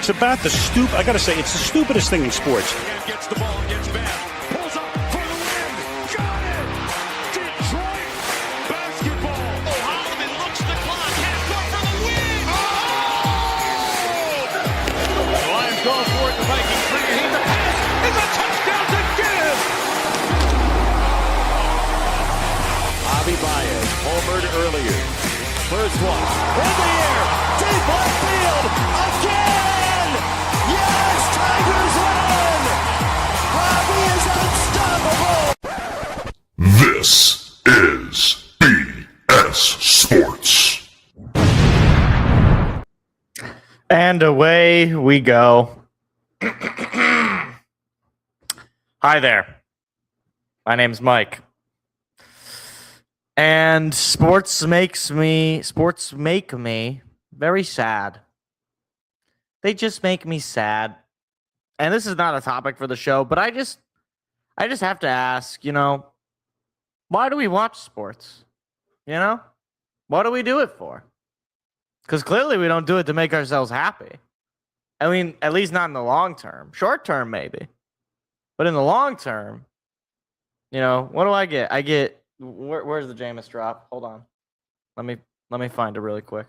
It's about the I got to say, it's the stupidest thing in sports. Gets the ball, gets back, pulls up for the win. Got it! Detroit basketball. Oh, Holloman looks the clock, half court for the win. Oh! The Lions go for it. The Vikings bring it. The pass is a touchdown to give. Javi Baez homered earlier. First one in the air, deep left field again. Yes, Tigers win! Robbie is unstoppable! This is BS Sports. And away we go. Hi there. My name's Mike. And sports make me very sad. They just make me sad. And this is not a topic for the show, but I just have to ask, why do we watch sports? What do we do it for? Because clearly we don't do it to make ourselves happy. I mean, at least not in the long term. Short term, maybe. But in the long term, what do I get? I get, where's the Jameis drop? Hold on. Let me find it really quick.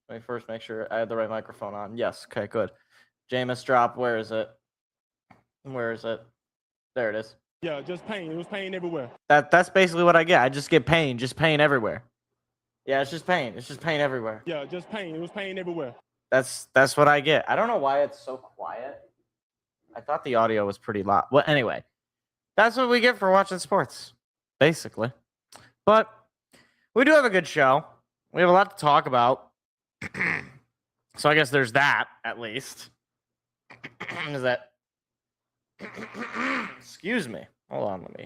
Let me first make sure I have the right microphone on. Yes, okay, good. Jameis drop, where is it? Where is it? There it is. Yeah, just pain. It was pain everywhere. That's basically what I get. I just get pain, pain everywhere. Yeah, it's just pain. It's just pain everywhere. Yeah, just pain. It was pain everywhere. That's what I get. I don't know why it's so quiet. I thought the audio was pretty loud. Well, anyway, that's what we get for watching sports, basically. But we do have a good show. We have a lot to talk about. So I guess there's that, at least. Is that... Excuse me. Hold on, let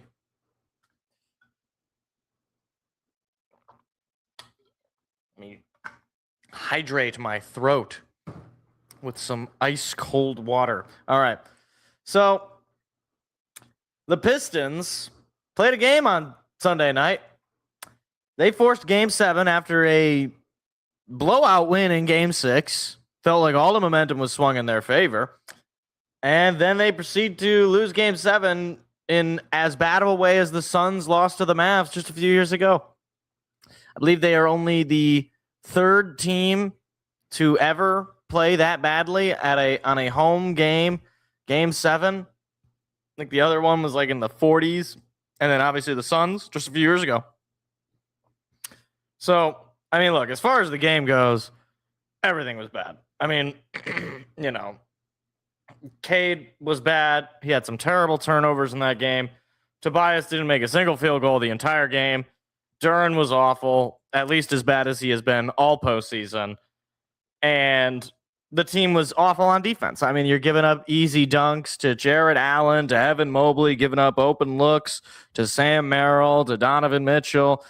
me hydrate my throat with some ice cold water. All right. So the Pistons played a game on Sunday night. They forced Game 7 after a blowout win in Game 6. Felt like all the momentum was swung in their favor. And then they proceed to lose Game 7 in as bad of a way as the Suns lost to the Mavs just a few years ago. I believe they are only the third team to ever play that badly on a home game, Game 7. I think the other one was like in the 40s. And then obviously the Suns just a few years ago. So, I mean, look, as far as the game goes, everything was bad. I mean, Cade was bad. He had some terrible turnovers in that game. Tobias didn't make a single field goal the entire game. Duren was awful, at least as bad as he has been all postseason. And the team was awful on defense. I mean, you're giving up easy dunks to Jared Allen, to Evan Mobley, giving up open looks to Sam Merrill, to Donovan Mitchell.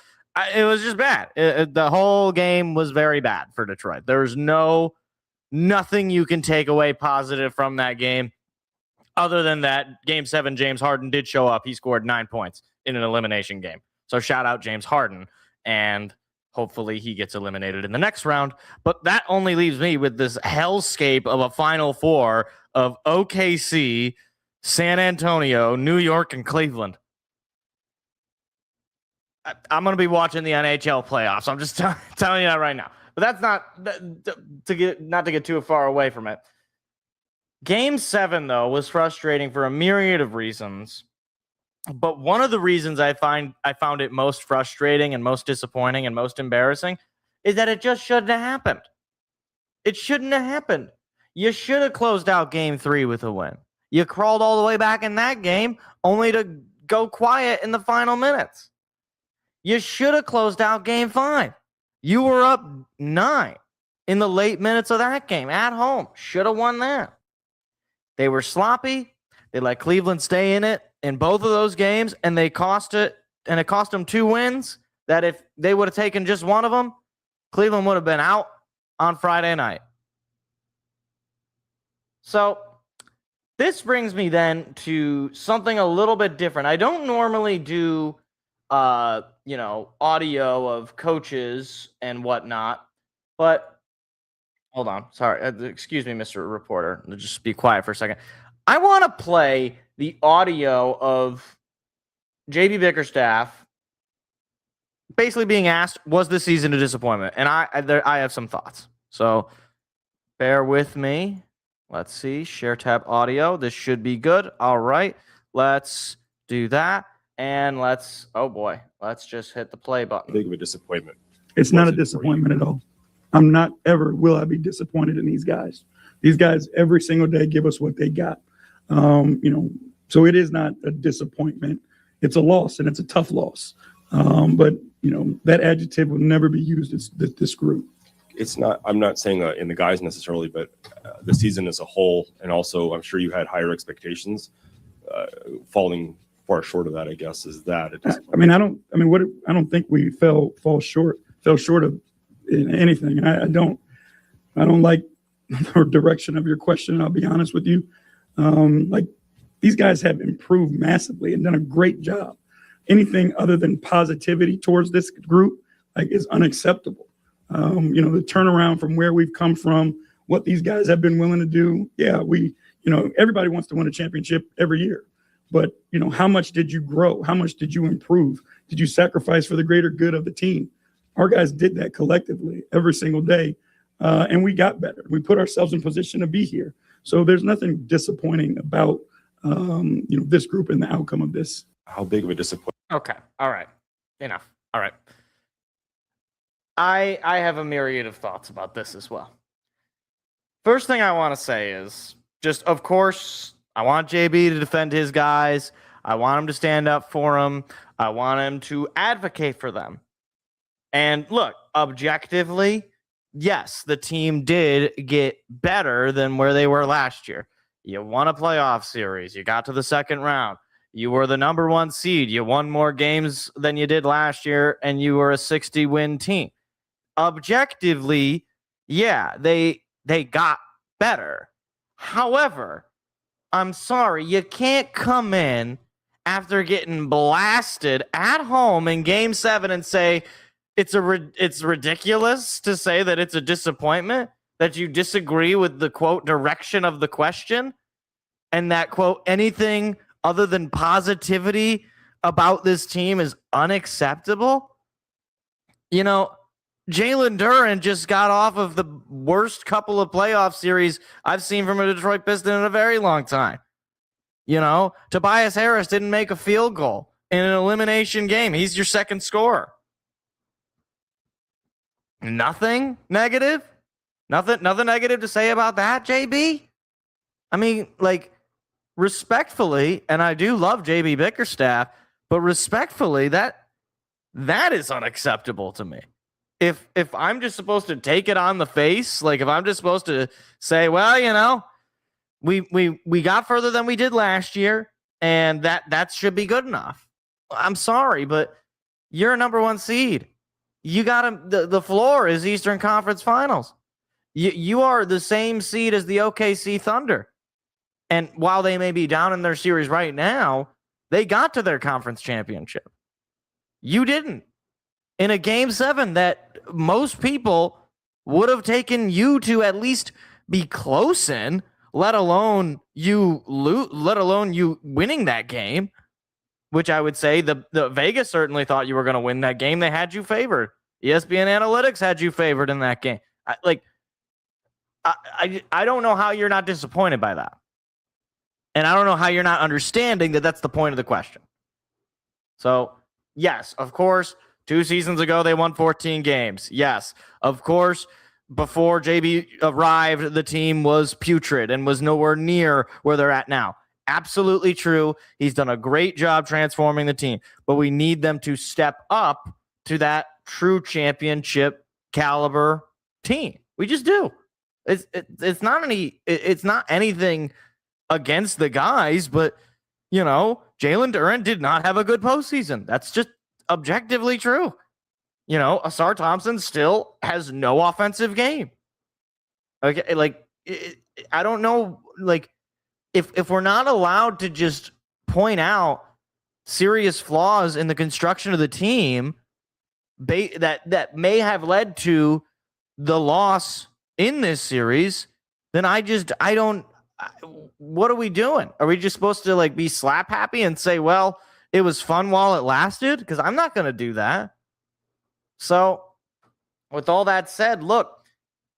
It was just bad. The whole game was very bad for Detroit. There's nothing you can take away positive from that game other than that Game 7, James Harden did show up. He scored 9 points in an elimination game. So shout out James Harden, and hopefully he gets eliminated in the next round. But that only leaves me with this hellscape of a Final Four of OKC, San Antonio, New York, and Cleveland. I'm going to be watching the NHL playoffs. I'm just telling you that right now. But that's not to get too far away from it. Game 7, though, was frustrating for a myriad of reasons. But one of the reasons I found it most frustrating and most disappointing and most embarrassing is that it just shouldn't have happened. It shouldn't have happened. You should have closed out Game 3 with a win. You crawled all the way back in that game only to go quiet in the final minutes. You should have closed out Game 5. You were up 9 in the late minutes of that game at home. Should have won that. They were sloppy. They let Cleveland stay in it in both of those games, and it cost them 2 wins that if they would have taken just one of them, Cleveland would have been out on Friday night. So this brings me then to something a little bit different. I don't normally do audio of coaches and whatnot, but Hold on. Sorry. Excuse me, Mr. Reporter. Just be quiet for a second. I want to play the audio of JB Bickerstaff basically being asked, was this season a disappointment? And I have some thoughts. So bear with me. Let's see. Share tab audio. This should be good. All right. Let's do that. And let's just hit the play button. Big of a disappointment. It's not a disappointment at all. I'm not ever will I be disappointed in these guys. These guys every single day give us what they got. So it is not a disappointment. It's a loss, and it's a tough loss. But that adjective will never be used as this group. It's not. I'm not saying in the guys necessarily, but the season as a whole, and also I'm sure you had higher expectations. Falling far short of that, I guess, is that. I don't think we fell short of anything. And I don't like the direction of your question. I'll be honest with you. These guys have improved massively and done a great job. Anything other than positivity towards this group is unacceptable. The turnaround from where we've come from, what these guys have been willing to do. Yeah, everybody wants to win a championship every year. But, how much did you grow? How much did you improve? Did you sacrifice for the greater good of the team? Our guys did that collectively every single day, and we got better. We put ourselves in position to be here. So there's nothing disappointing about, this group and the outcome of this. How big of a disappointment? Okay. All right. Enough. All right. I have a myriad of thoughts about this as well. First thing I want to say is just, of course, I want JB to defend his guys. I want him to stand up for them. I want him to advocate for them. And look, objectively, yes, the team did get better than where they were last year. You won a playoff series. You got to the second round. You were the number 1 seed. You won more games than you did last year, and you were a 60-win team. Objectively, yeah, they got better. However, I'm sorry, you can't come in after getting blasted at home in Game 7 and say it's ridiculous to say that it's a disappointment, that you disagree with the, quote, direction of the question, and that, quote, anything other than positivity about this team is unacceptable. Jalen Duren just got off of the worst couple of playoff series I've seen from a Detroit Piston in a very long time. Tobias Harris didn't make a field goal in an elimination game. He's your second scorer. Nothing negative? Nothing negative to say about that, JB? Respectfully, and I do love JB Bickerstaff, but respectfully, that is unacceptable to me. If I'm just supposed to take it on the face, if I'm just supposed to say, well, we got further than we did last year, and that should be good enough. I'm sorry, but you're a number 1 seed. You got the floor is Eastern Conference Finals. You are the same seed as the OKC Thunder. And while they may be down in their series right now, they got to their conference championship. You didn't. In a Game 7 that most people would have taken you to at least be close in, let alone you winning that game, which I would say the Vegas certainly thought you were going to win that game. They had you favored. ESPN Analytics had you favored in that game. I don't know how you're not disappointed by that. And I don't know how you're not understanding that that's the point of the question. So, yes, of course, 2 seasons ago, they won 14 games. Yes, of course, before JB arrived, the team was putrid and was nowhere near where they're at now. Absolutely true. He's done a great job transforming the team, but we need them to step up to that true championship caliber team. We just do. It's not anything against the guys, but Jalen Duren did not have a good postseason. That's just objectively true. Asar Thompson still has no offensive game. Okay, I don't know, if we're not allowed to just point out serious flaws in the construction of the team that may have led to the loss in this series, then I don't. What are we doing? Are we just supposed to like be slap happy and say, well, it was fun while it lasted? Because I'm not going to do that. So, with all that said, look,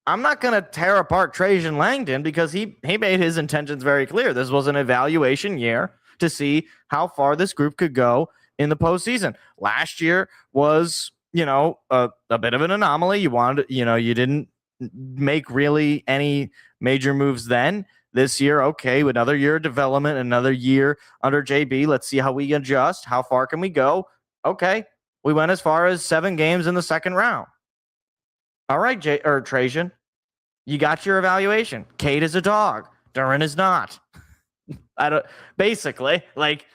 I'm not going to tear apart Trajan Langdon because he made his intentions very clear. This was an evaluation year to see how far this group could go in the postseason. Last year was, a bit of an anomaly. You didn't make really any major moves then. This year, okay, another year of development, another year under JB. Let's see how we adjust. How far can we go? Okay, we went as far as 7 games in the second round. All right, Trajan, you got your evaluation. Cade is a dog. Duran is not. Basically, like,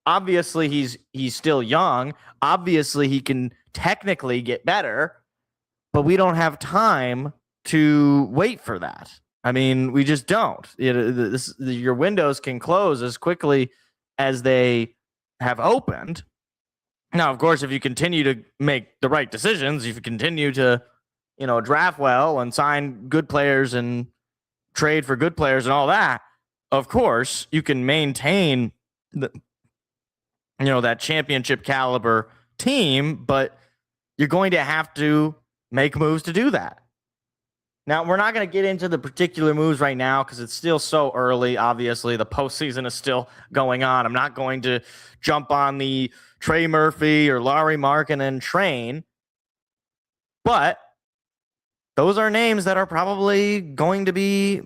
obviously he's still young. Obviously he can technically get better, but we don't have time to wait for that. I mean, we just don't. Your windows can close as quickly as they have opened. Now, of course, if you continue to make the right decisions, if you continue to, draft well and sign good players and trade for good players and all that, of course, you can maintain that championship caliber team, but you're going to have to make moves to do that. Now, we're not going to get into the particular moves right now because it's still so early. Obviously, the postseason is still going on. I'm not going to jump on the Trey Murphy or Larry Markkinen train, but those are names that are probably going to be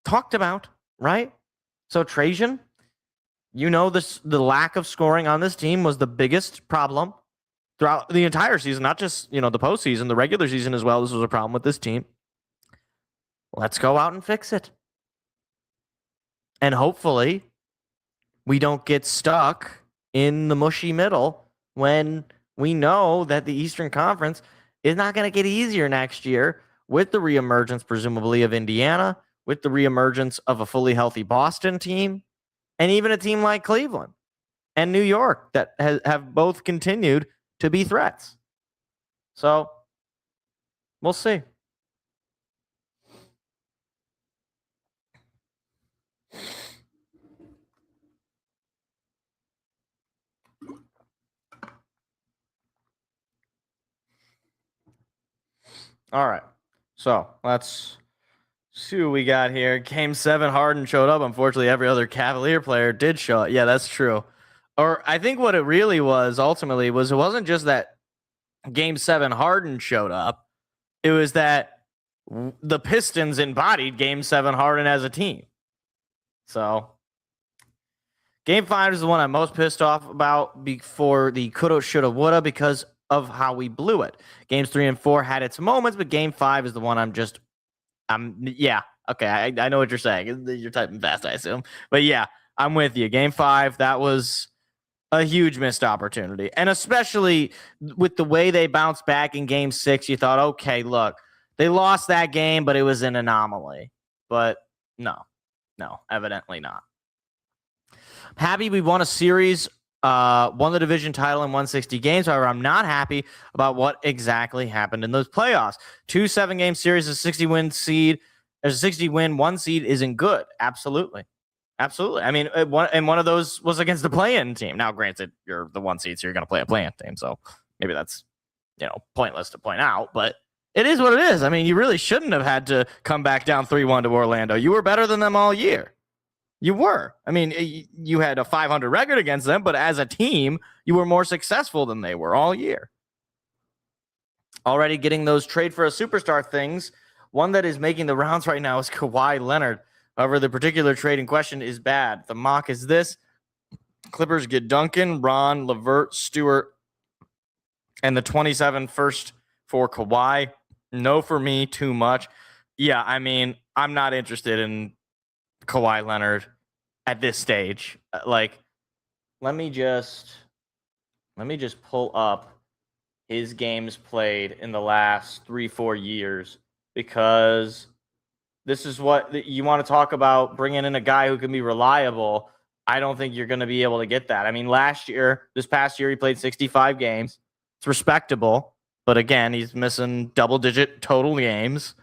talked about, right? So, Trajan, the lack of scoring on this team was the biggest problem throughout the entire season, not just, the postseason, the regular season as well. This was a problem with this team. Let's go out and fix it. And hopefully we don't get stuck in the mushy middle when we know that the Eastern Conference is not going to get easier next year with the reemergence, presumably, of Indiana, with the reemergence of a fully healthy Boston team, and even a team like Cleveland and New York that have both continued to be threats. So we'll see. All right. So let's see what we got here. Game 7, Harden showed up. Unfortunately, every other Cavalier player did show up. Yeah, that's true. Or I think what it really was ultimately was it wasn't just that Game 7 Harden showed up. It was that the Pistons embodied Game 7 Harden as a team. So Game 5 is the one I'm most pissed off about before the coulda, shoulda, woulda because of how we blew it. Games 3 and 4 had its moments, but Game 5 is the one yeah. Okay, I know what you're saying. You're typing fast, I assume. But yeah, I'm with you. Game 5, that was a huge missed opportunity. And especially with the way they bounced back in Game 6, you thought, okay, look, they lost that game, but it was an anomaly. But no, evidently not. Happy we won a series, won the division title in 160 games. However, I'm not happy about what exactly happened in those playoffs. 2 7-game series, a 60-win seed. There's a 60-win, 1 seed isn't good. Absolutely. I mean, one of those was against the play-in team. Now, granted, you're the 1 seed, so you're going to play a play-in team. So maybe that's, pointless to point out, but it is what it is. I mean, you really shouldn't have had to come back down 3-1 to Orlando. You were better than them all year. You were. I mean, you had a 500 record against them, but as a team, you were more successful than they were all year. Already getting those trade for a superstar things. One that is making the rounds right now is Kawhi Leonard. However, the particular trade in question is bad. The mock is this. Clippers get Duncan, Ron, LeVert, Stewart, and the 27 first for Kawhi. No for me, too much. Yeah, I mean, I'm not interested in Kawhi Leonard at this stage. Let me just pull up his games played in the last 3-4 years, because this is what you want to talk about, bringing in a guy who can be reliable. I don't think you're going to be able to get that. I mean, this past year, he played 65 games. It's respectable. but again, he's missing double-digit total games.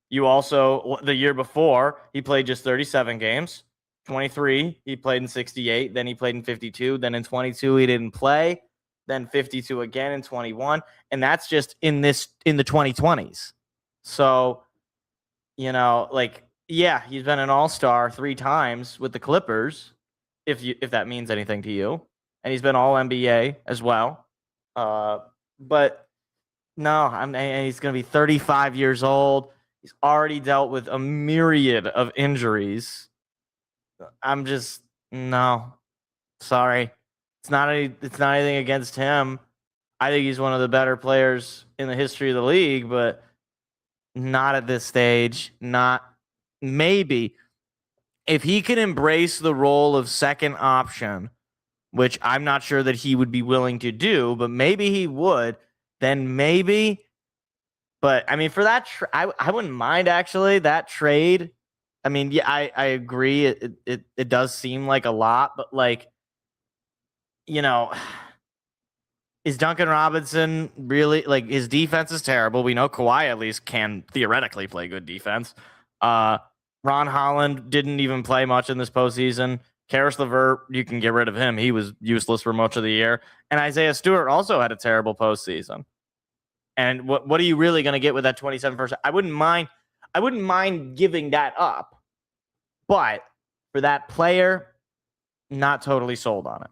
You also, the year before, he played just 37 games. 23, he played in 68. Then he played in 52. Then in 22, he didn't play. Then 52 again in 21. And that's just in the 2020s. So, yeah, he's been an all-star 3 times with the Clippers, if that means anything to you. And he's been all NBA as well. But no, he's going to be 35 years old. He's already dealt with a myriad of injuries. I'm just no. Sorry. It's not anything against him. I think he's one of the better players in the history of the league, but not at this stage. Not maybe if he can embrace the role of second option, which I'm not sure that he would be willing to do, but maybe he would, then maybe. But I mean, for that, I wouldn't mind actually that trade. I mean, yeah, I agree. It does seem like a lot, but is Duncan Robinson really his defense is terrible? We know Kawhi at least can theoretically play good defense. Ron Holland didn't even play much in this postseason. Karis LeVert, you can get rid of him. He was useless for much of the year. And Isaiah Stewart also had a terrible postseason. And what are you really going to get with that 27%? I wouldn't mind giving that up. But for that player, not totally sold on it.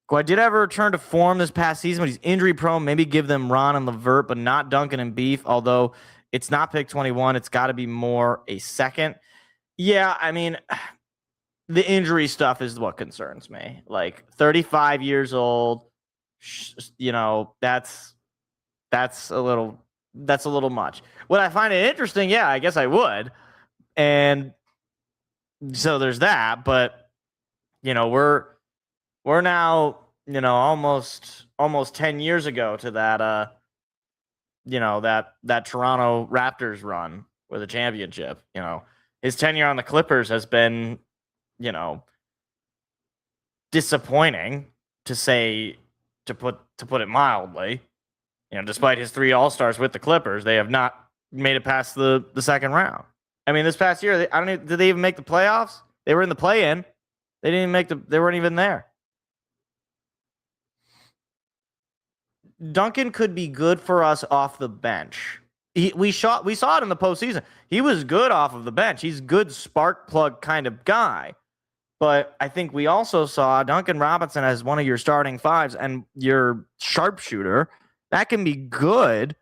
Kawhi did ever return to form this past season, but he's injury prone. Maybe give them Ron and LeVert, but not Duncan and Beef. Although it's not pick 21, it's got to be more a second. Yeah, I mean, the injury stuff is what concerns me. 35 years old, that's a little much. Would I find it interesting? Yeah, I guess I would. And so there's that, but we're now, almost 10 years ago to that that Toronto Raptors run with a championship. His tenure on the Clippers has been, disappointing to put it mildly. Despite his 3 All-Stars with the Clippers, they have not made it past the second round. I mean, this past year, did they even make the playoffs? They were in the play-in. They didn't even they weren't even there. Duncan could be good for us off the bench. We saw it in the postseason. He was good off of the bench. He's a good spark plug kind of guy. But I think we also saw Duncan Robinson as one of your starting 5s and your sharpshooter. That can be good,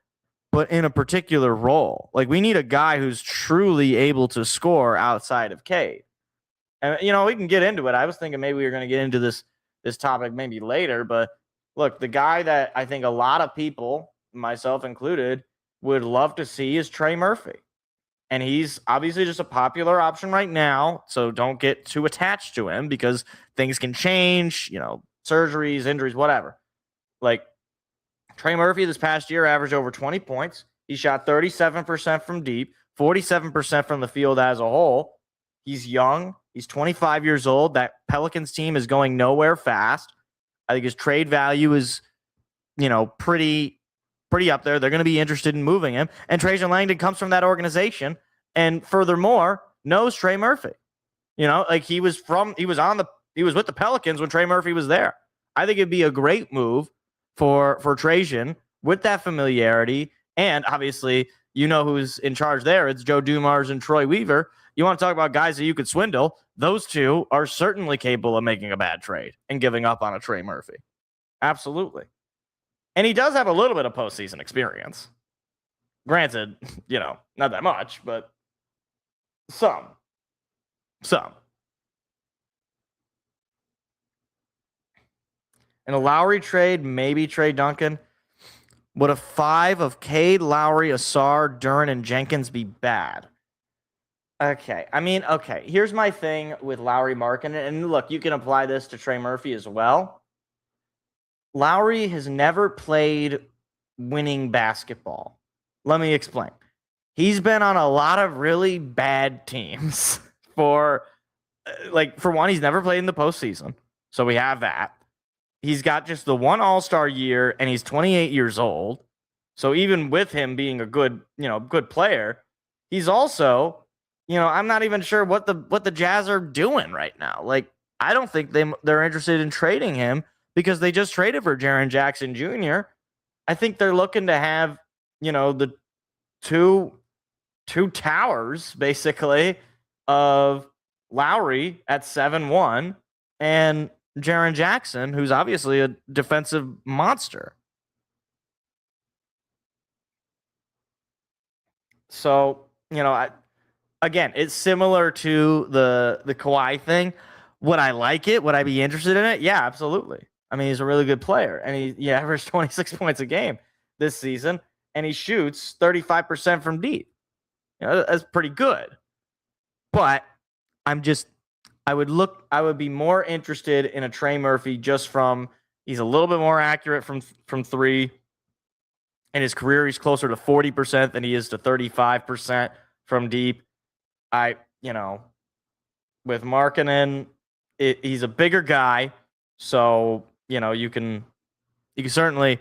but in a particular role. We need a guy who's truly able to score outside of Cade. And, we can get into it. I was thinking maybe we were going to get into this topic maybe later. But, look, the guy that I think a lot of people, myself included, would love to see is Trey Murphy. And he's obviously just a popular option right now, so don't get too attached to him because things can change, surgeries, injuries, whatever. Trey Murphy this past year averaged over 20 points. He shot 37% from deep, 47% from the field as a whole. He's young. He's 25 years old. That Pelicans team is going nowhere fast. I think his trade value is, pretty up there. They're going to be interested in moving him. And Trajan Langdon comes from that organization. And furthermore, knows Trey Murphy. He was with the Pelicans when Trey Murphy was there. I think it'd be a great move for Trajan with that familiarity. And obviously, who's in charge there. It's Joe Dumars and Troy Weaver. You want to talk about guys that you could swindle. Those two are certainly capable of making a bad trade and giving up on a Trey Murphy. Absolutely. And he does have a little bit of postseason experience. Granted, not that much, but some. In a Lowry trade, maybe trade Duncan. Would a 5 of Cade, Lowry, Asar, Duren, and Jenkins be bad? Okay. Here's my thing with Lowry Markin. And look, you can apply this to Trey Murphy as well. Lowry has never played winning basketball. Let me explain. He's been on a lot of really bad teams. For one, he's never played in the postseason. So we have that. he's got just the one All-Star year, and he's 28 years old. So even with him being a good player, he's also, I'm not even sure what the Jazz are doing right now. Like, I don't think they're interested in trading him because they just traded for Jaren Jackson Jr. I think they're looking to have, the two towers basically of Lowry at 7-1 and Jaren Jackson, who's obviously a defensive monster. So, again, it's similar to the Kawhi thing. Would I like it? Would I be interested in it? Yeah, absolutely. I mean, he's a really good player, and he averaged 26 points a game this season, and he shoots 35% from deep. That's pretty good. But I would be more interested in a Trey Murphy just from he's a little bit more accurate from three. In his career, he's closer to 40% than he is to 35% from deep. With Markkanen, he's a bigger guy, so you can certainly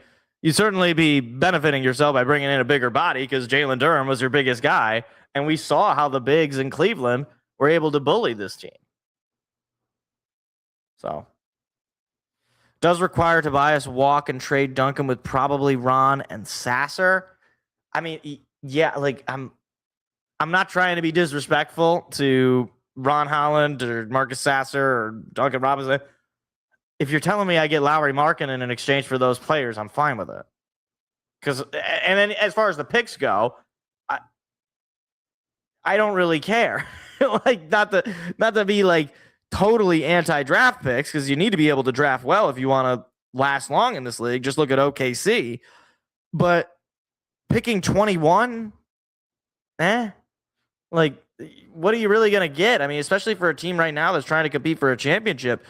be benefiting yourself by bringing in a bigger body because Jalen Durham was your biggest guy, and we saw how the bigs in Cleveland were able to bully this team. So, does require Tobias walk and trade Duncan with probably Ron and Sasser. I mean, yeah, like I'm not trying to be disrespectful to Ron Holland or Marcus Sasser or Duncan Robinson. If you're telling me I get Lowry Markkanen in exchange for those players, I'm fine with it. And then as far as the picks go, I don't really care. Like not to be like totally anti-draft picks, because you need to be able to draft well if you want to last long in this league. Just look at OKC. But picking 21, like, what are you really going to get? I mean, especially for a team right now that's trying to compete for a championship.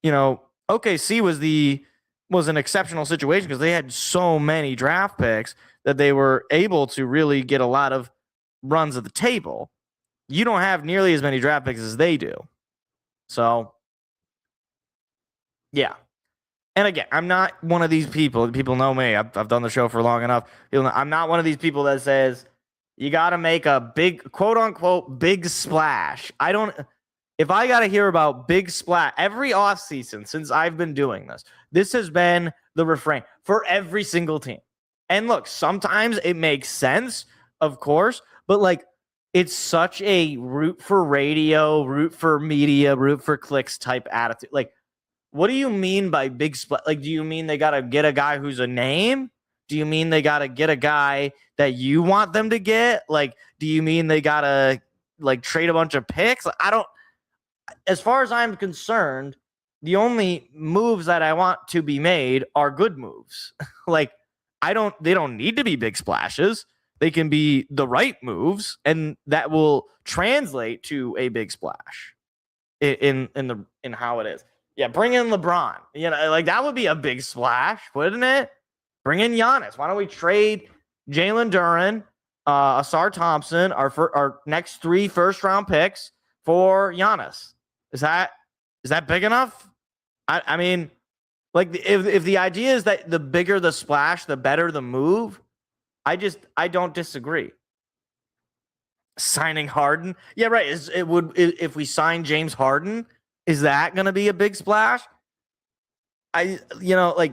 OKC was an exceptional situation because they had so many draft picks that they were able to really get a lot of runs at the table. You don't have nearly as many draft picks as they do. So, yeah. And again, I'm not one of these people. People know me. I've done the show for long enough. I'm not one of these people that says you got to make a big, quote unquote, big splash. If I got to hear about big splash every offseason since I've been doing this has been the refrain for every single team. And look, sometimes it makes sense, of course, but like, it's such a root for radio, root for media, root for clicks type attitude. Like, what do you mean by big splash? Like, do you mean they got to get a guy who's a name? Do you mean they got to get a guy that you want them to get? Like, do you mean they got to like trade a bunch of picks? As far as I'm concerned, the only moves that I want to be made are good moves. Like, they don't need to be big splashes. They can be the right moves, and that will translate to a big splash in how it is. Yeah, bring in LeBron. Like that would be a big splash, wouldn't it? Bring in Giannis. Why don't we trade Jalen Duren, Asar Thompson, our next 3 first-round picks for Giannis? Is that big enough? I mean, like if the idea is that the bigger the splash, the better the move. I don't disagree. Signing Harden. Yeah, right. If we sign James Harden, is that going to be a big splash? Like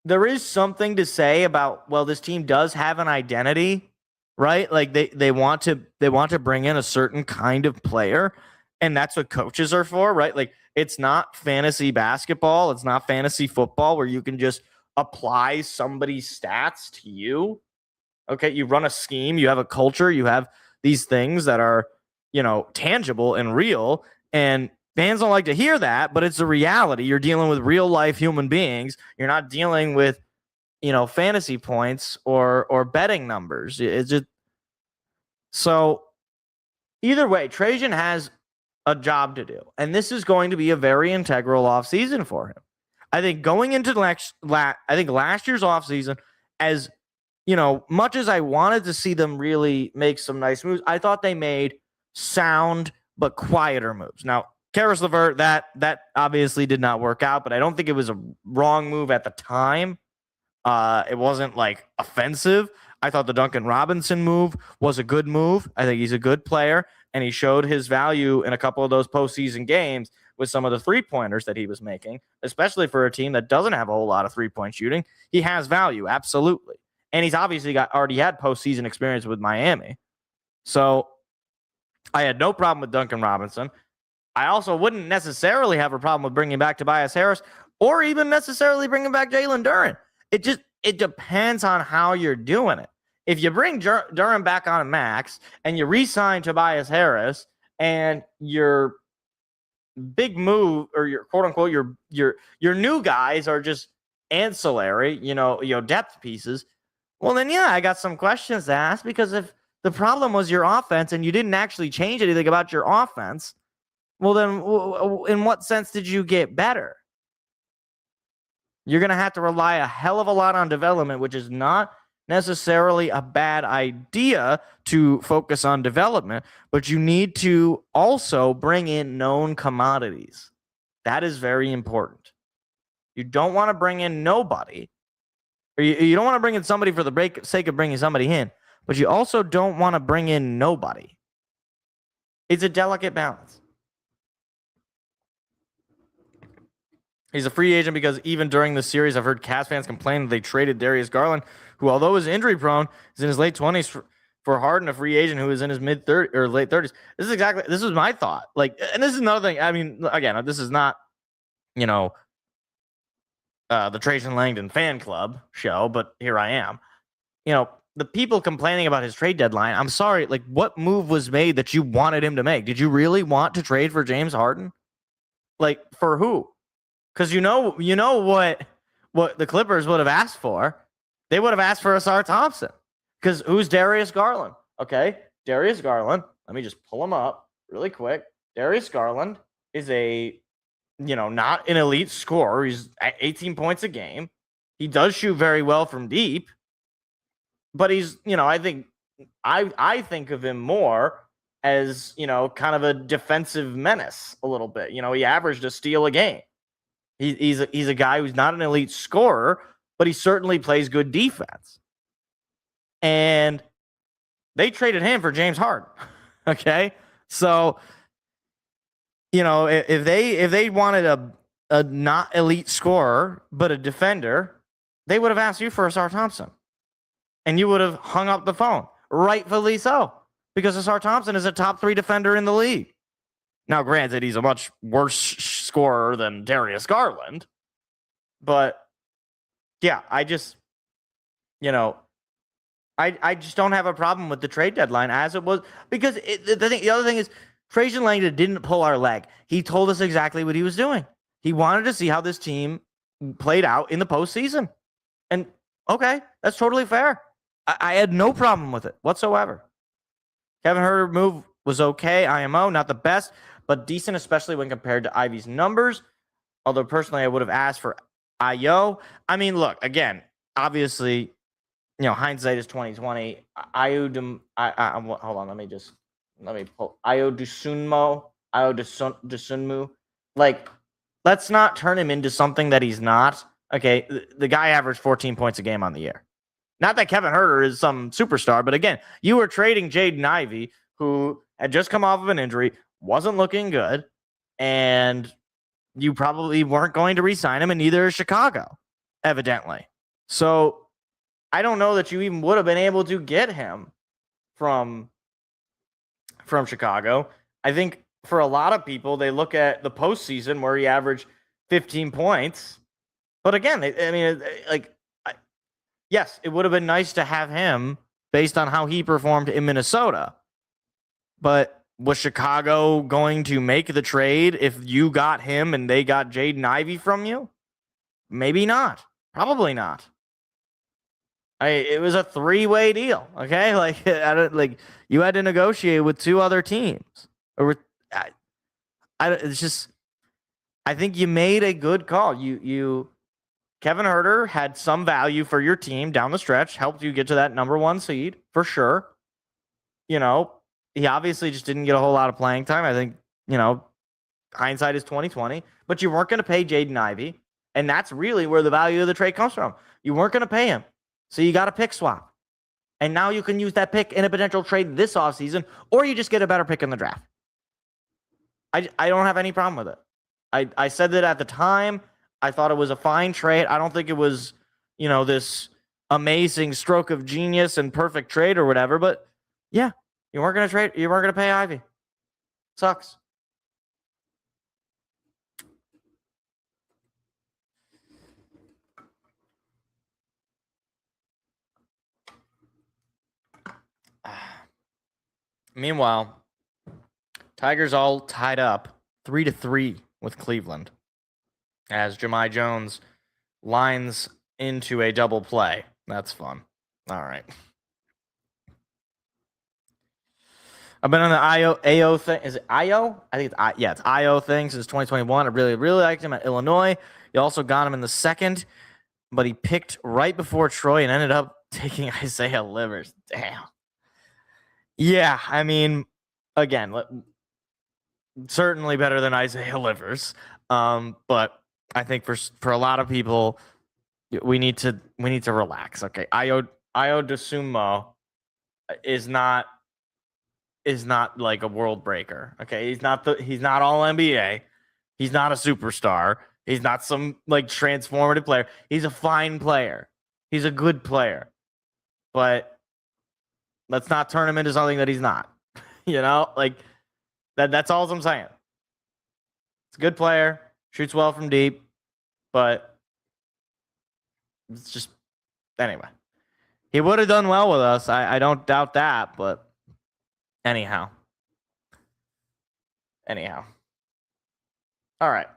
there is something to say about, well, this team does have an identity, right? Like they want to bring in a certain kind of player, and that's what coaches are for, right? Like it's not fantasy basketball, it's not fantasy football where you can just apply somebody's stats to you. Okay, you run a scheme, you have a culture, you have these things that are, tangible and real. And fans don't like to hear that, but it's a reality. You're dealing with real life human beings. You're not dealing with, fantasy points or betting numbers. It's just so either way, Trajan has a job to do. And this is going to be a very integral offseason for him. I think going into last year's offseason, as much as I wanted to see them really make some nice moves, I thought they made sound but quieter moves. Now, Karis LeVert, that obviously did not work out, but I don't think it was a wrong move at the time. It wasn't like offensive. I thought the Duncan Robinson move was a good move. I think he's a good player, and he showed his value in a couple of those postseason games with some of the three-pointers that he was making, especially for a team that doesn't have a whole lot of three-point shooting. He has value, absolutely. And he's obviously already had postseason experience with Miami. So I had no problem with Duncan Robinson. I also wouldn't necessarily have a problem with bringing back Tobias Harris or even necessarily bringing back Jalen Duren. It depends on how you're doing it. If you bring Duren back on a max and you re-sign Tobias Harris and your big move or your quote unquote your new guys are just ancillary, depth pieces, well then yeah, I got some questions to ask, because if the problem was your offense and you didn't actually change anything about your offense, well then in what sense did you get better? You're going to have to rely a hell of a lot on development, which is not necessarily a bad idea to focus on development, but you need to also bring in known commodities. That is very important. You don't want to bring in nobody, or you don't want to bring in somebody for the sake of bringing somebody in, but you also don't want to bring in nobody. It's a delicate balance. He's a free agent because even during the series, I've heard Cavs fans complain that they traded Darius Garland, who, although is injury prone, is in his late 20s for Harden, a free agent who is in his mid 30s or late 30s. This is my thought. And this is another thing. I mean, again, this is not, the Trajan Langdon fan club show, but here I am. The people complaining about his trade deadline, I'm sorry, what move was made that you wanted him to make? Did you really want to trade for James Harden? For who? Because you know what the Clippers would have asked for. They would have asked for Asar Thompson. Because who's Darius Garland? Okay, Darius Garland. Let me just pull him up really quick. Darius Garland is not an elite scorer. He's at 18 points a game. He does shoot very well from deep. But he's, I think of him more as, kind of a defensive menace a little bit. He averaged a steal a game. He's a guy who's not an elite scorer, but he certainly plays good defense. And they traded him for James Harden. Okay? So, if they wanted a not elite scorer, but a defender, they would have asked you for Asar Thompson. And you would have hung up the phone. Rightfully so. Because Asar Thompson is a top 3 defender in the league. Now, granted, he's a much worse scorer than Darius Garland. But, yeah, I just don't have a problem with the trade deadline as it was. Because the other thing is, Trajan Langdon didn't pull our leg. He told us exactly what he was doing. He wanted to see how this team played out in the postseason. And, okay, that's totally fair. I had no problem with it whatsoever. Kevin Huerter move was okay. IMO, not the best, but decent, especially when compared to Ivy's numbers. Although personally, I would have asked for IO. I mean, look, again, obviously, hindsight is 2020. Hold on, let me pull Io Dosunmu. Let's not turn him into something that he's not. Okay, the guy averaged 14 points a game on the year. Not that Kevin Huerter is some superstar, but again, you were trading Jaden Ivey, who had just come off of an injury, wasn't looking good, and you probably weren't going to re-sign him, and neither is Chicago, evidently. So I don't know that you even would have been able to get him from Chicago. I think for a lot of people, they look at the postseason where he averaged 15 points. But again, yes, it would have been nice to have him based on how he performed in Minnesota. But was Chicago going to make the trade if you got him and they got Jaden Ivey from you? Maybe not. Probably not. It was a 3-way deal, okay? You had to negotiate with 2 other teams. It's just, I think you made a good call. Kevin Huerter had some value for your team down the stretch, helped you get to that number 1 seed for sure. He obviously just didn't get a whole lot of playing time. I think, hindsight is 2020, but you weren't going to pay Jaden Ivey, and that's really where the value of the trade comes from. You weren't going to pay him, so you got a pick swap. And now you can use that pick in a potential trade this offseason, or you just get a better pick in the draft. I don't have any problem with it. I said that at the time. I thought it was a fine trade. I don't think it was, this amazing stroke of genius and perfect trade or whatever. But yeah, you weren't going to trade. You weren't going to pay Ivy. Sucks. Meanwhile, Tigers all tied up 3-3 with Cleveland as Jahmai Jones lines into a double play. That's fun. All right. I've been on the AO thing. Is it IO? I think it's IO thing since 2021. I really, really liked him at Illinois. You also got him in the second, but he picked right before Troy and ended up taking Isaiah Livers. Damn. Yeah, I mean, again, certainly better than Isaiah Livers. But I think for a lot of people, we need to relax. Okay, Ayo Dosunmu is not like a world breaker. Okay, he's not all NBA. He's not a superstar. He's not some like transformative player. He's a fine player. He's a good player. But let's not turn him into something that he's not. Like that's all I'm saying. It's a good player, shoots well from deep, but it's just anyway. He would have done well with us. I don't doubt that, but anyhow. All right.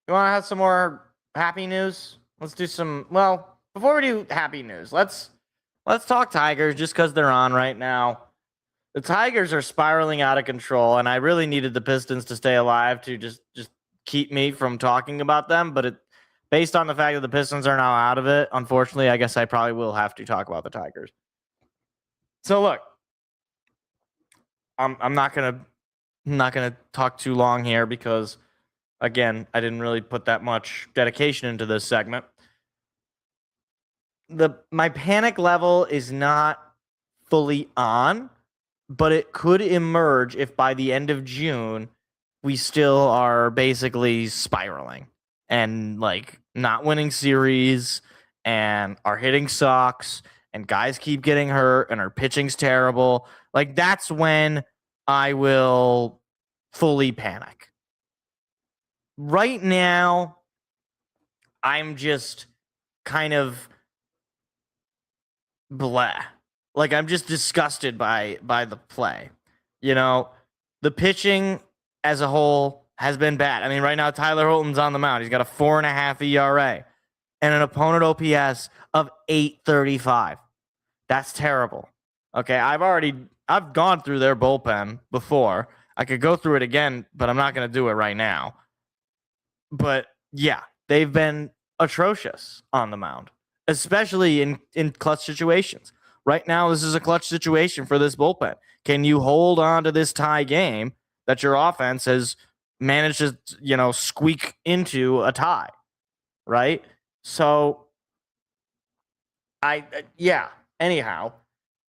You want to have some more happy news? Let's do some. Well, before we do happy news, let's talk Tigers just because they're on right now. The Tigers are spiraling out of control, and I really needed the Pistons to stay alive to just keep me from talking about them. But based on the fact that the Pistons are now out of it, unfortunately, I guess I probably will have to talk about the Tigers. So look, I'm not gonna talk too long here because, again, I didn't really put that much dedication into this segment. My panic level is not fully on, but it could emerge if by the end of June we still are basically spiraling and like not winning series and our hitting sucks and guys keep getting hurt and our pitching's terrible. Like that's when I will fully panic. Right now, I'm just kind of blah. Like I'm just disgusted by the play. The pitching as a whole has been bad. I mean, right now Tyler Holton's on the mound. He's got a 4.5 ERA and an opponent OPS of 835. That's terrible. Okay, I've gone through their bullpen before. I could go through it again, but I'm not going to do it right now. But yeah, they've been atrocious on the mound, especially in clutch situations. Right now, this is a clutch situation for this bullpen. Can you hold on to this tie game that your offense has managed to, squeak into a tie, right? So, anyhow,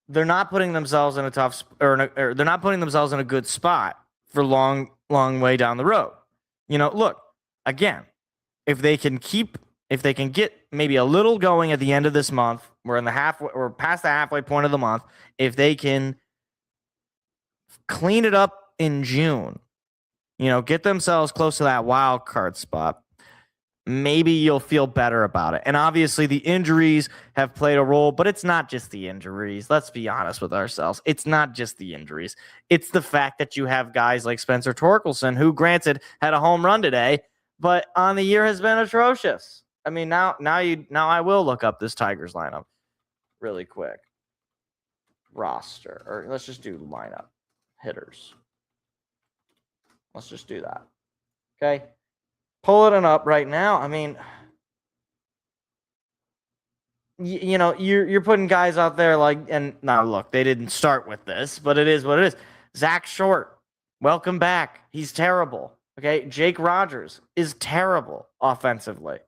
they're not putting themselves in a tough or they're not putting themselves in a good spot for long way down the road. Look, again, if they can get maybe a little going at the end of this month, we're past the halfway point of the month. If they can clean it up in June, get themselves close to that wild card spot, maybe you'll feel better about it. And obviously the injuries have played a role, but it's not just the injuries. Let's be honest with ourselves. It's not just the injuries. It's the fact that you have guys like Spencer Torkelson, who granted had a home run today, but on the year has been atrocious. I mean, now I will look up this Tigers lineup really quick. Roster, or let's just do lineup hitters. Let's just do that. Okay. Pull it up right now. I mean, you're putting guys out there like, and now look, they didn't start with this, but it is what it is. Zach Short, welcome back. He's terrible. Okay, Jake Rogers is terrible offensively.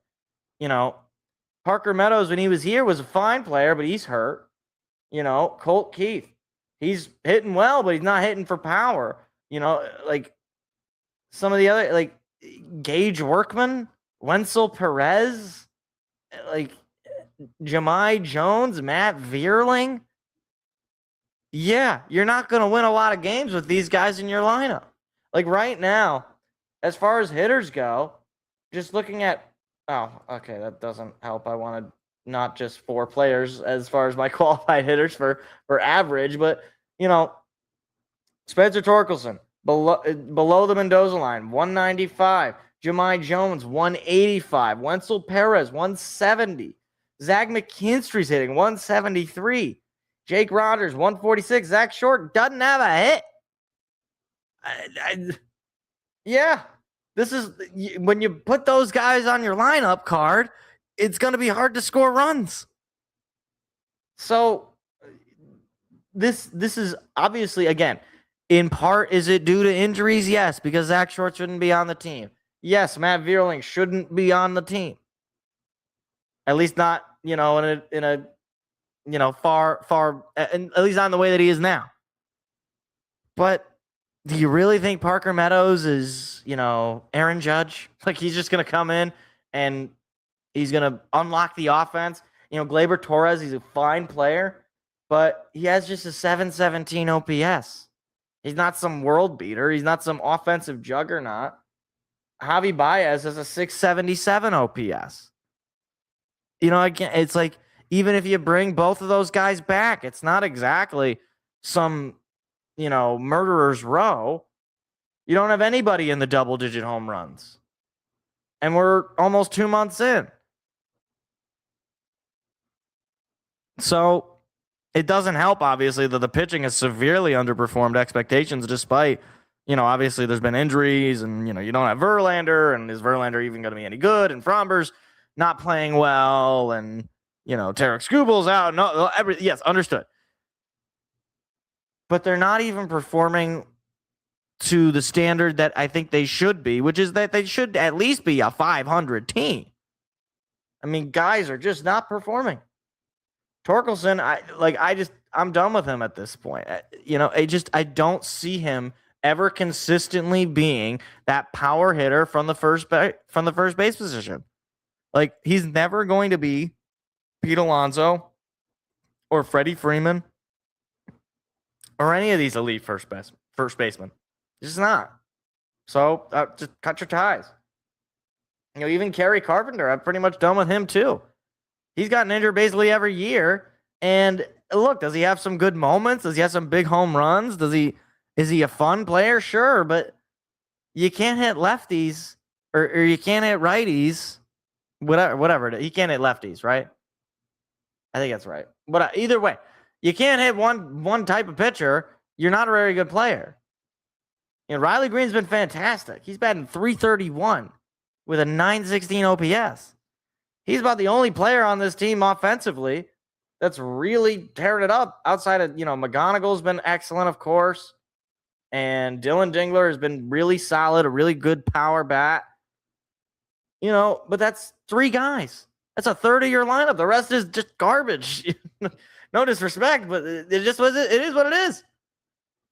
Parker Meadows, when he was here, was a fine player, but he's hurt. Colt Keith, he's hitting well, but he's not hitting for power. Like some of the other, like Gage Workman, Wenzel Perez, like Jahmai Jones, Matt Vierling. Yeah, you're not going to win a lot of games with these guys in your lineup. Like right now, as far as hitters go, just looking at, oh, okay, that doesn't help. I wanted not just 4 players as far as my qualified hitters for average, but, Spencer Torkelson, below the Mendoza line, 195. Jahmai Jones, 185. Wenzel Perez, 170. Zach McKinstry's hitting 173. Jake Rogers, 146. Zach Short doesn't have a hit. Yeah, this is when you put those guys on your lineup card, it's going to be hard to score runs. So this is obviously, again, in part, is it due to injuries? Yes, because Zach Short shouldn't be on the team. Yes, Matt Vierling shouldn't be on the team. At least not, in a far, and at least not in the way that he is now. But do you really think Parker Meadows is, Aaron Judge? Like he's just going to come in and he's going to unlock the offense? Gleyber Torres, he's a fine player, but he has just a 717 OPS. He's not some world beater. He's not some offensive juggernaut. Javi Baez has a 677 OPS. Again, it's like, even if you bring both of those guys back, it's not exactly some, murderer's row. You don't have anybody in the double-digit home runs. And we're almost 2 months in. So it doesn't help, obviously, that the pitching has severely underperformed expectations despite, obviously there's been injuries and, you don't have Verlander. And is Verlander even going to be any good? And Fromber's not playing well. And, Tarek Skubal's out. No, yes, understood. But they're not even performing to the standard that I think they should be, which is that they should at least be a 500 team. I mean, guys are just not performing. Torkelson, I'm done with him at this point. I don't see him ever consistently being that power hitter from the first base position. Like he's never going to be Pete Alonso or Freddie Freeman or any of these elite first basemen. It's just not. So just cut your ties. Even Kerry Carpenter, I'm pretty much done with him too. He's gotten injured basically every year. And look, does he have some good moments? Does he have some big home runs? Is he a fun player? Sure, but you can't hit lefties or you can't hit righties. Whatever. He can't hit lefties, right? I think that's right. But either way, you can't hit one type of pitcher. You're not a very good player. Riley Green's been fantastic. He's batting .331 with a .916 OPS. He's about the only player on this team offensively that's really tearing it up outside of, McGonigal's been excellent, of course. And Dylan Dingler has been really solid, a really good power bat. But that's 3 guys. That's a third of your lineup. The rest is just garbage. No disrespect, but it is what it is.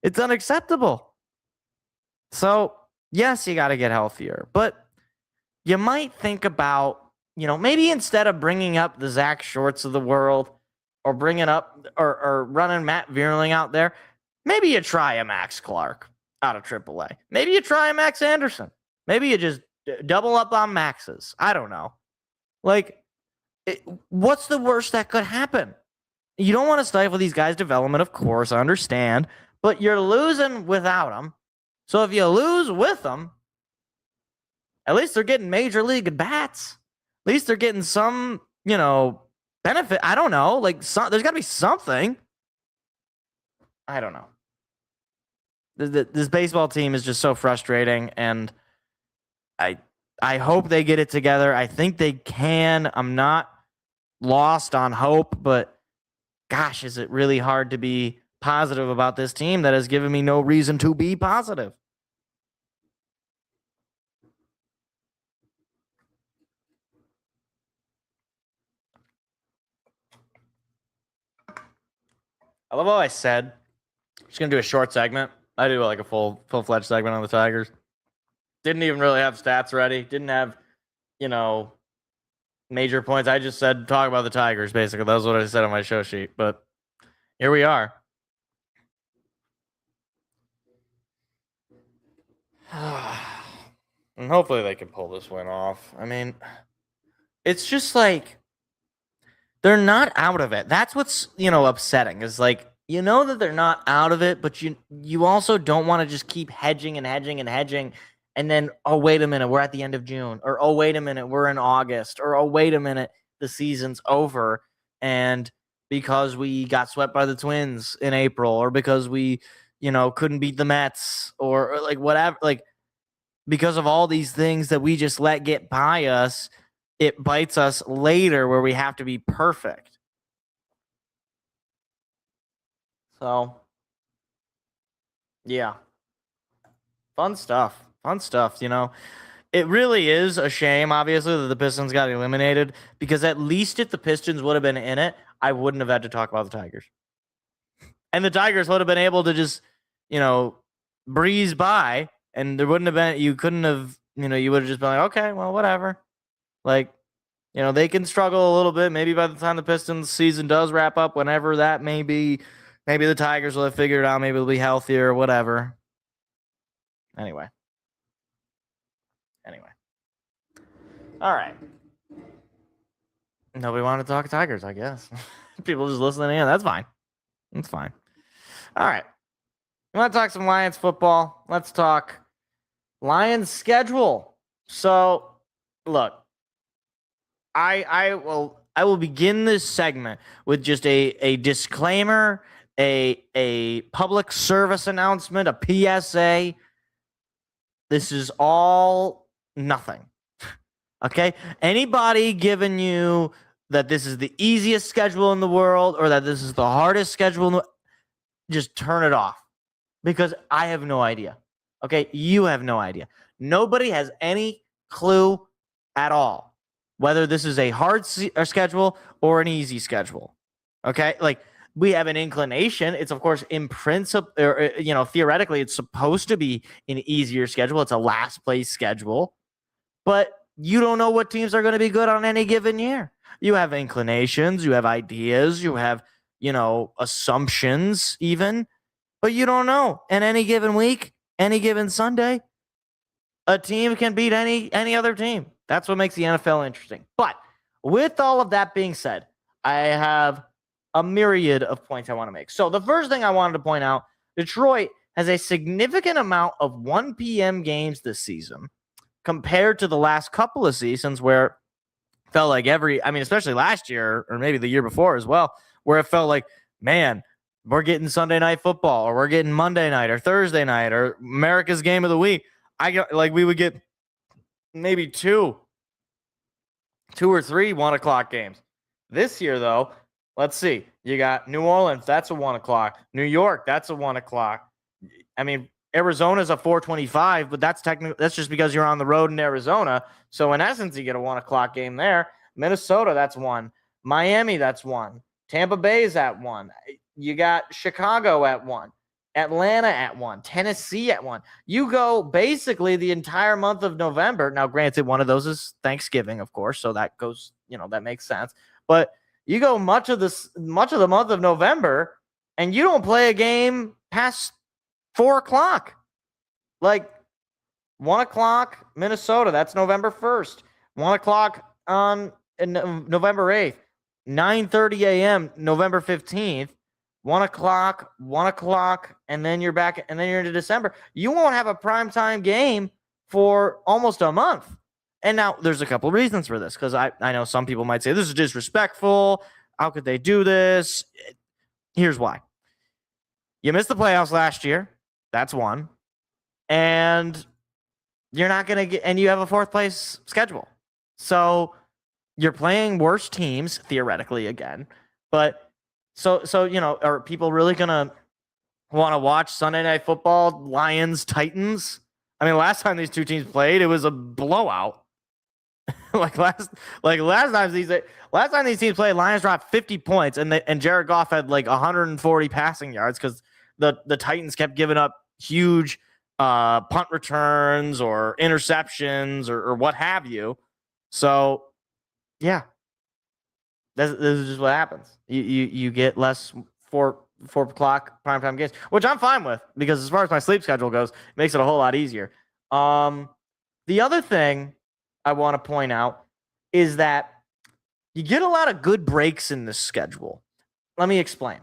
It's unacceptable. So, yes, you got to get healthier. But you might think about, maybe instead of bringing up the Zach Shorts of the world or bringing up or running Matt Vierling out there, maybe you try a Max Clark out of AAA. Maybe you try a Max Anderson. Maybe you just double up on Maxes. I don't know. What's the worst that could happen? You don't want to stifle these guys' development, of course, I understand, but you're losing without them. So if you lose with them, at least they're getting major league at bats. At least they're getting some, benefit. I don't know. There's got to be something. I don't know. This baseball team is just so frustrating, and I hope they get it together. I think they can. I'm not lost on hope, but gosh, is it really hard to be positive about this team that has given me no reason to be positive. I love how I said just gonna do a short segment. I do like a full-fledged segment on the Tigers. Didn't even really have stats ready. Didn't have, major points. I just said talk about the Tigers, basically. That was what I said on my show sheet. But here we are. And hopefully they can pull this win off. I mean, it's just like they're not out of it. That's what's, upsetting is like, that they're not out of it, but you also don't want to just keep hedging and hedging and hedging. And then, oh, wait a minute, we're at the end of June. Or, oh, wait a minute, we're in August. Or, oh, wait a minute, the season's over. And because we got swept by the Twins in April, or because we, couldn't beat the Mets, or like whatever, like because of all these things that we just let get by us, it bites us later where we have to be perfect. So, yeah. Fun stuff. It really is a shame, obviously, that the Pistons got eliminated, because at least if the Pistons would have been in it, I wouldn't have had to talk about the Tigers. And the Tigers would have been able to just, breeze by, and there wouldn't have been, you couldn't have, you would have just been like, okay, well, whatever. Like, they can struggle a little bit. Maybe by the time the Pistons season does wrap up, whenever that may be, maybe the Tigers will have figured it out. Maybe they'll be healthier or whatever. Anyway. All right. Nobody wanted to talk Tigers, I guess. People just listening in. That's fine. All right. You want to talk some Lions football? Let's talk Lions schedule. So, look, I will begin this segment with just a disclaimer, a public service announcement, a PSA. This is all nothing. Okay? Anybody giving you that this is the easiest schedule in the world or that this is the hardest schedule in the world, just turn it off, because I have no idea. Okay? You have no idea. Nobody has any clue at all whether this is a hard schedule or an easy schedule. Okay? Like, we have an inclination. It's, of course, in principle, or, theoretically, it's supposed to be an easier schedule. It's a last place schedule, but you don't know what teams are going to be good on any given year. You have inclinations, you have ideas, you have, assumptions even, but you don't know. And any given week, any given Sunday, a team can beat any other team. That's what makes the NFL interesting. But with all of that being said, I have a myriad of points I want to make. So the first thing I wanted to point out, Detroit has a significant amount of 1 p.m. games this season compared to the last couple of seasons where it felt like especially last year or maybe the year before as well, where it felt like, man, we're getting Sunday night football, or we're getting Monday night or Thursday night or America's game of the week. We would get maybe two or three 1 o'clock games. This year, though, let's see. You got New Orleans, that's a 1 o'clock. New York, that's a 1 o'clock. I mean, Arizona's a 4:25, but that's just because you're on the road in Arizona. So in essence, you get a 1 o'clock game there. Minnesota, that's 1. Miami, that's 1. Tampa Bay's at 1. You got Chicago at 1. Atlanta at 1. Tennessee at 1. You go basically the entire month of November. Now, granted, one of those is Thanksgiving, of course, so that goes, that makes sense. But you go much of the month of November, and you don't play a game past 4 o'clock. Like 1 o'clock, Minnesota, that's November 1st. 1 o'clock on November 8th. 9:30 a.m. November 15th. 1 o'clock, and then you're back, and then you're into December. You won't have a primetime game for almost a month. And now there's a couple reasons for this, because I know some people might say this is disrespectful. How could they do this? Here's why. You missed the playoffs last year. That's one. And you're not going to get, and you have a 4th place schedule. So you're playing worse teams, theoretically, again. But so are people really going to want to watch Sunday Night Football, Lions, Titans? I mean, last time these two teams played, it was a blowout. last time these teams played, Lions dropped 50 points, and Jared Goff had like 140 passing yards because the Titans kept giving up huge punt returns or interceptions or what have you. So yeah, this is just what happens. You get less 4 o'clock primetime games, which I'm fine with because as far as my sleep schedule goes, it makes it a whole lot easier. The other thing I want to point out is that you get a lot of good breaks in this schedule. Let me explain.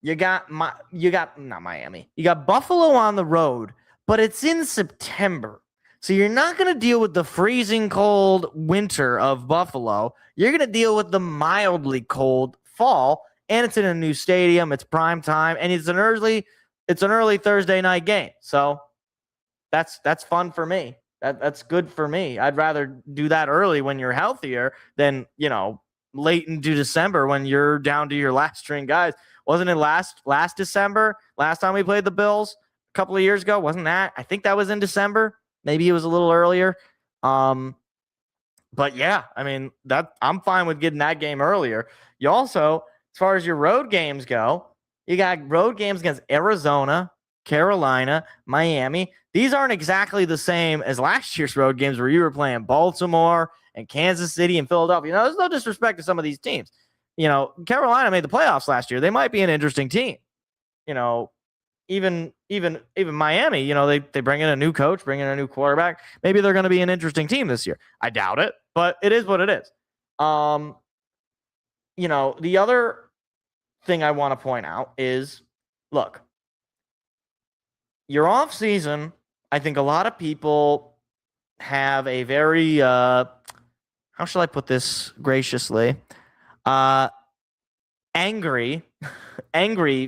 You got not Miami. You got Buffalo on the road, but it's in September. So you're not going to deal with the freezing cold winter of Buffalo. You're going to deal with the mildly cold fall, and it's in a new stadium. It's prime time, and it's an early Thursday night game. So that's fun for me. That's good for me. I'd rather do that early when you're healthier than, late into December when you're down to your last string guys. Wasn't it last December? Last time we played the Bills a couple of years ago? Wasn't that? I think that was in December. Maybe it was a little earlier. But yeah, I mean, that I'm fine with getting that game earlier. You also, as far as your road games go, you got road games against Arizona, Carolina, Miami. These aren't exactly the same as last year's road games where you were playing Baltimore and Kansas City and Philadelphia. There's no disrespect to some of these teams. Carolina made the playoffs last year. They might be an interesting team. Even Miami, they bring in a new coach, bring in a new quarterback. Maybe they're going to be an interesting team this year. I doubt it, but it is what it is. The other thing I want to point out is, look, your off season, I think a lot of people have a very, how shall I put this graciously? Angry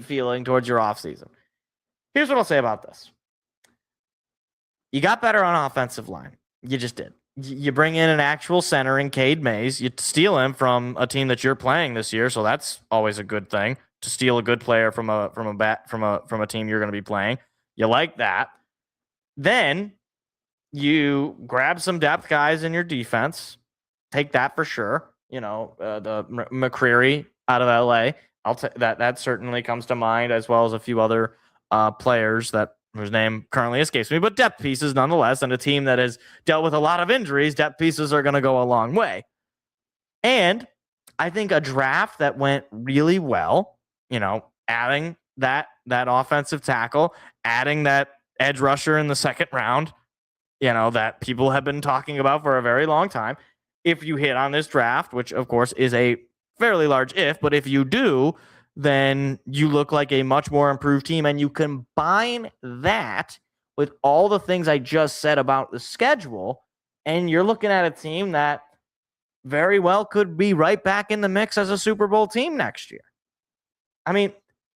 feeling towards your off season. Here's what I'll say about this. You got better on offensive line. You just did. You bring in an actual center in Cade Mays. You steal him from a team that you're playing this year, so that's always a good thing to steal a good player from a team you're going to be playing. You like that. Then you grab some depth guys in your defense. Take that for sure. The McCreary out of LA. That certainly comes to mind, as well as a few other players whose name currently escapes me, but depth pieces nonetheless. And a team that has dealt with a lot of injuries, depth pieces are going to go a long way. And I think a draft that went really well, adding that offensive tackle, adding that edge rusher in the second round, that people have been talking about for a very long time. If you hit on this draft, which of course is a fairly large if, but if you do, then you look like a much more improved team. And you combine that with all the things I just said about the schedule, and you're looking at a team that very well could be right back in the mix as a Super Bowl team next year. I mean,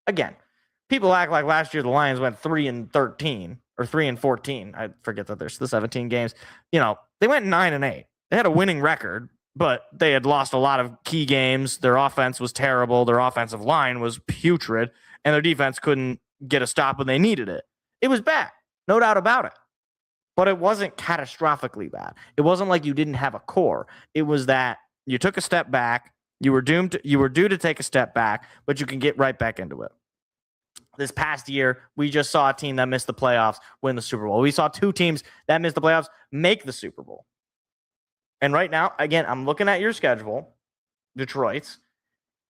again, people act like last year the Lions went 3-13 or 3-14. I forget that there's the 17 games. They went 9-8. They had a winning record, but they had lost a lot of key games. Their offense was terrible. Their offensive line was putrid, and their defense couldn't get a stop when they needed it. It was bad, no doubt about it. But it wasn't catastrophically bad. It wasn't like you didn't have a core. It was that you took a step back. You were due to take a step back, but you can get right back into it. This past year, we just saw a team that missed the playoffs win the Super Bowl. We saw two teams that missed the playoffs make the Super Bowl. And right now, again, I'm looking at your schedule, Detroit's,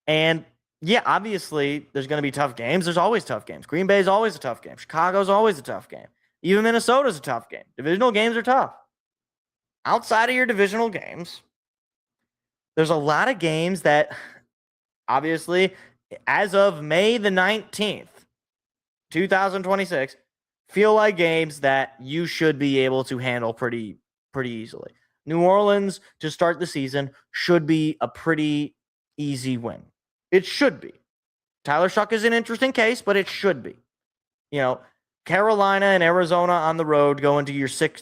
and yeah, obviously there's going to be tough games. There's always tough games. Green Bay is always a tough game. Chicago's always a tough game. Even Minnesota's a tough game. Divisional games are tough. Outside of your divisional games, there's a lot of games that obviously, as of May the 19th, 2026, feel like games that you should be able to handle pretty easily. New Orleans to start the season should be a pretty easy win. It should be. Tyler Shuck is an interesting case, but it should be. Carolina and Arizona on the road going to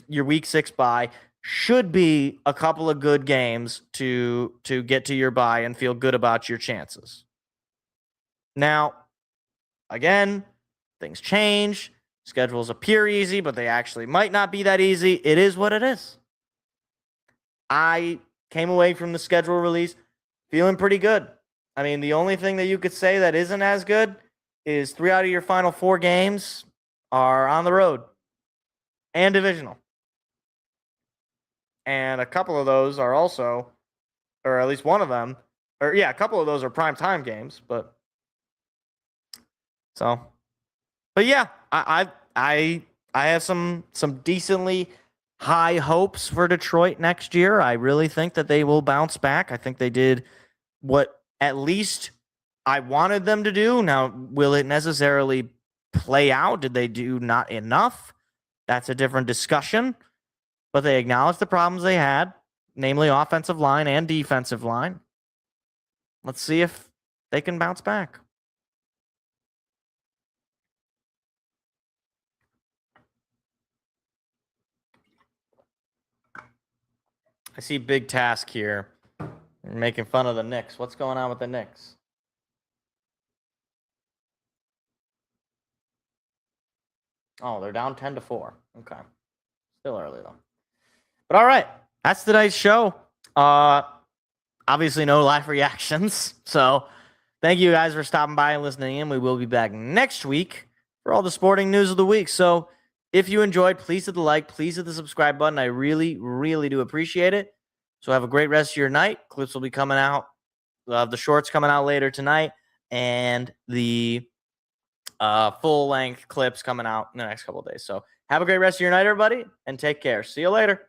your week 6 bye should be a couple of good games to get to your bye and feel good about your chances. Now, again, things change. Schedules appear easy, but they actually might not be that easy. It is what it is. I came away from the schedule release feeling pretty good. I mean, the only thing that you could say that isn't as good is 3 out of your final 4 games are on the road and divisional. And a couple of those are also, or at least one of them, or yeah, a couple of those are primetime games, but yeah, I have some decently high hopes for Detroit next year. I really think that they will bounce back. I think they did what at least I wanted them to do. Now, will it necessarily play out? Did they do not enough? That's a different discussion. But they acknowledged the problems they had, namely offensive line and defensive line. Let's see if they can bounce back. I see Big Task here. You're making fun of the Knicks. What's going on with the Knicks? Oh, they're down 10-4. Okay. Still early, though. But all right. That's today's show. Obviously, no live reactions. So thank you guys for stopping by and listening in. We will be back next week for all the sporting news of the week. So if you enjoyed, please hit the like. Please hit the subscribe button. I really, really do appreciate it. So have a great rest of your night. Clips will be coming out. The shorts coming out later tonight. And the full-length clips coming out in the next couple of days. So have a great rest of your night, everybody, and take care. See you later.